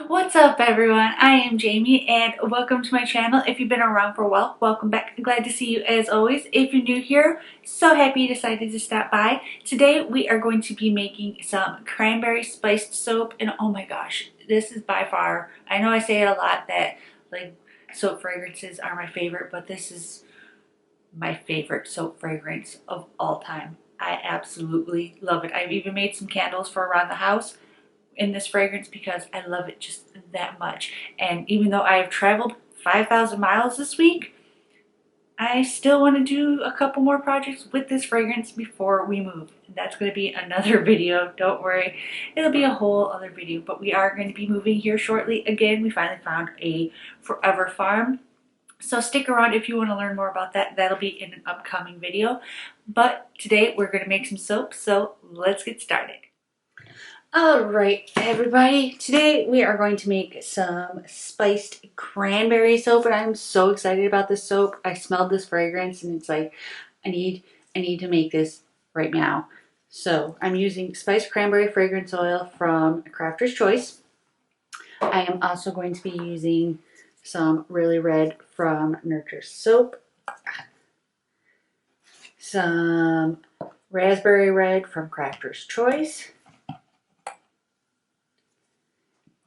What's up everyone? I am Jamie and welcome to my channel. If you've been around for a while, welcome back. I'm glad to see you as always. If you're new here, so happy you decided to stop by. Today we are going to be making some cranberry spiced soap, and oh my gosh, this is by far, I know I say it a lot that like soap fragrances are my favorite, but this is my favorite soap fragrance of all time. I absolutely love it. I've even made some candles for around the house in this fragrance because I love it just that much. And even though I have traveled 5,000 miles this week, I still want to do a couple more projects with this fragrance before we move. That's going to be another video. Don't worry, it'll be a whole other video. But we are going to be moving here shortly. Again, we finally found a forever farm. So stick around if you want to learn more about that. That'll be in an upcoming video. But today we're going to make some soap. So let's get started. Alright everybody, today we are going to make some spiced cranberry soap, and I'm so excited about this soap. I smelled this fragrance and it's like, I need to make this right now. So I'm using spiced cranberry fragrance oil from Crafter's Choice. I am also going to be using some Really Red from Nurture Soap, some Raspberry Red from Crafter's Choice,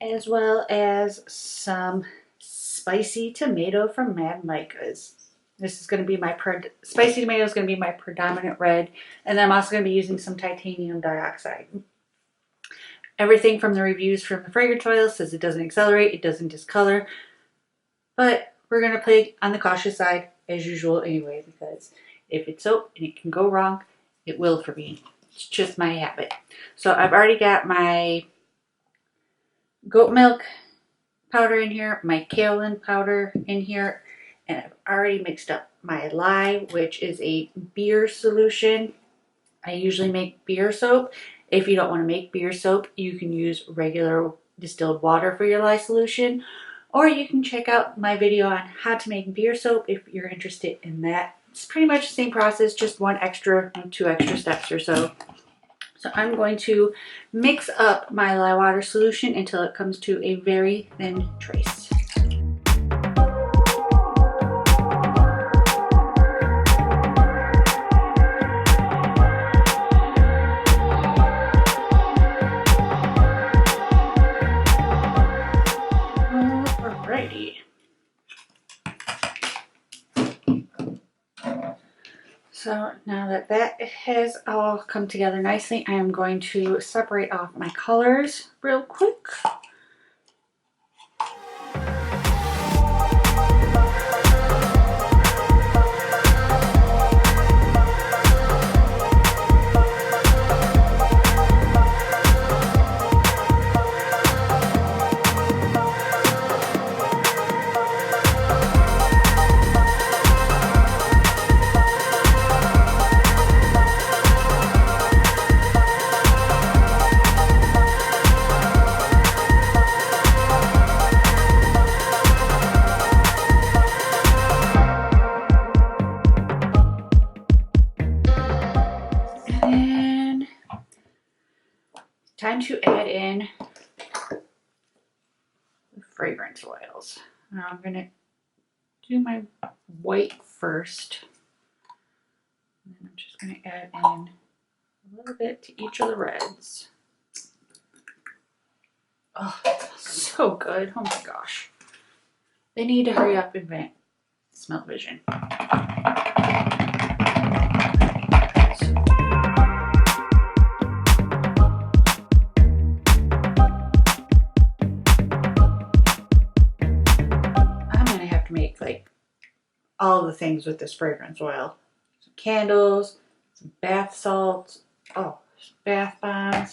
as well as some spicy tomato from Mad Micah's. This is going to be my spicy tomato is going to be my predominant red, and then I'm also going to be using some titanium dioxide. Everything from the reviews from the fragrance oil says it doesn't accelerate, it doesn't discolor, but we're going to play on the cautious side as usual anyway, because if it's soap and it can go wrong, it will for me. It's just my habit. So I've already got my goat milk powder in here, my kaolin powder in here, and I've already mixed up my lye, which is a beer solution. I usually make beer soap. If you don't want to make beer soap, you can use regular distilled water for your lye solution, or you can check out my video on how to make beer soap if you're interested in that. It's pretty much the same process, just two extra steps or so. So I'm going to mix up my lye water solution until it comes to a very thin trace. Alrighty. So now that that has all come together nicely, I am going to separate off my colors real quick. Time to add in the fragrance oils. Now I'm going to do my white first. And then I'm just going to add in a little bit to each of the reds. Oh, so good. Oh my gosh. They need to hurry up and invent smell vision. Make like all the things with this fragrance oil. Some candles, some bath salts, bath bombs.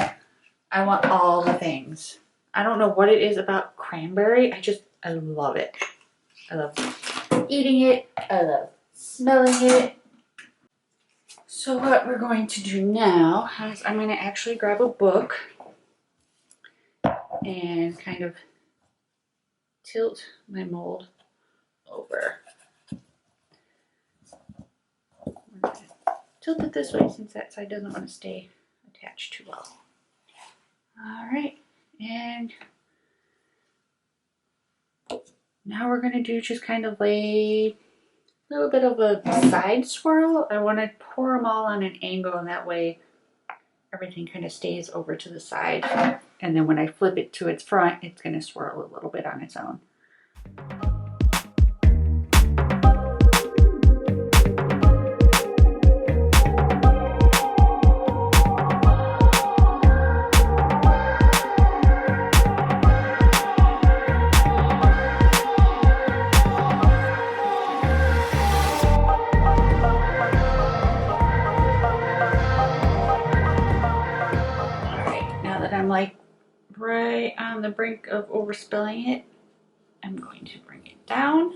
I want all the things. I don't know what it is about cranberry. I love it. I love eating it. I love smelling it. So what we're going to do now is I'm going to actually grab a book and kind of tilt my mold over. Tilt it this way since that side doesn't want to stay attached too well. All right, and Now we're going to do just kind of a little bit of a side swirl. I want to pour them all on an angle, and that way everything kind of stays over to the side. And then when I flip it to its front, it's going to swirl a little bit on its own. I'm like right on the brink of overspilling it. I'm going to bring it down.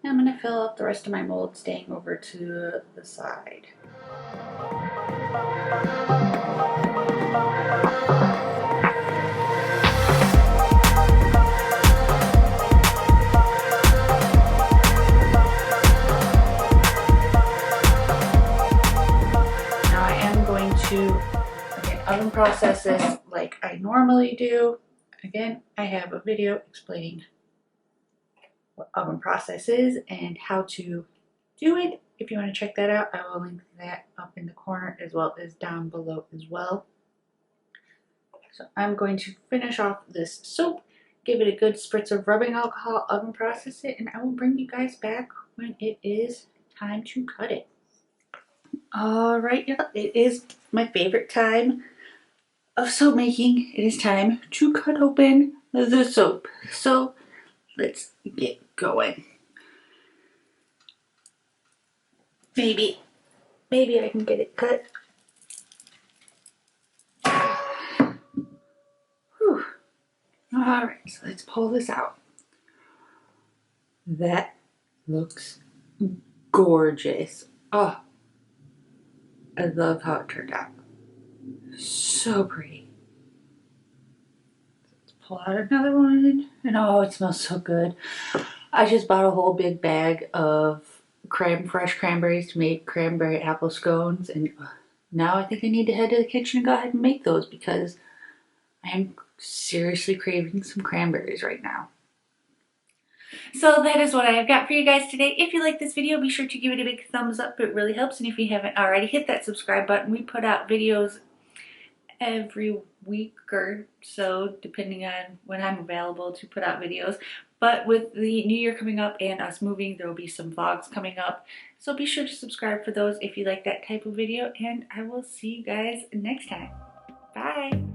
And I'm going to fill up the rest of my mold, staying over to the side. Now I am going to oven process this like I normally do. Again, I have a video explaining what oven process is and how to do it. If you want to check that out, I will link that up in the corner as well as down below as well. So I'm going to finish off this soap, give it a good spritz of rubbing alcohol, oven process it, and I will bring you guys back when it is time to cut it. All right, y'all, it is my favorite time of soap making. It is time to cut open the soap. So let's get going. Maybe I can get it cut. Whew. All right, so let's pull this out. That looks gorgeous. Oh, I love how it turned out. So pretty. Let's pull out another one. And oh, it smells so good. I just bought a whole big bag of fresh cranberries to make cranberry apple scones, and now I think I need to head to the kitchen and go ahead and make those because I am seriously craving some cranberries right now. So that is what I have got for you guys today. If you like this video, be sure to give it a big thumbs up. It really helps. And if you haven't already, hit that subscribe button. We put out videos every week or so, depending on when I'm available to put out videos. But with the new year coming up and us moving, there will be some vlogs coming up. So be sure to subscribe for those if you like that type of video. And I will see you guys next time. Bye.